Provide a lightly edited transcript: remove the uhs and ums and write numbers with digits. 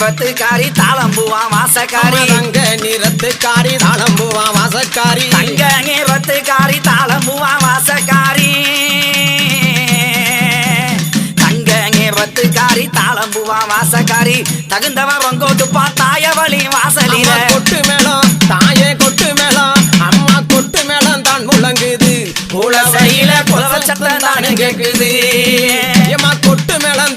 நிறத்துக்காரி தாளம்பூவா வாசக்காரி தங்க நிறத்துக்காரி தாளம்பூவா வாசக்காரி தங்க நிறத்துக்காரி தாளம்பூவா வாசக்காரி தங்க நிறத்துக்காரி தாளம்பூவா வாசக்காரி தகுந்தவ ரொங்கோட்டு பார்த்தாய வழி வாசலில கொட்டு மேளம் தாயே கொட்டு மேளம் அம்மா கொட்டு மேளம் தான் முழங்குது மூலசையில குலவ சத்தம் தானே கேக்குது கொட்டு மேளம்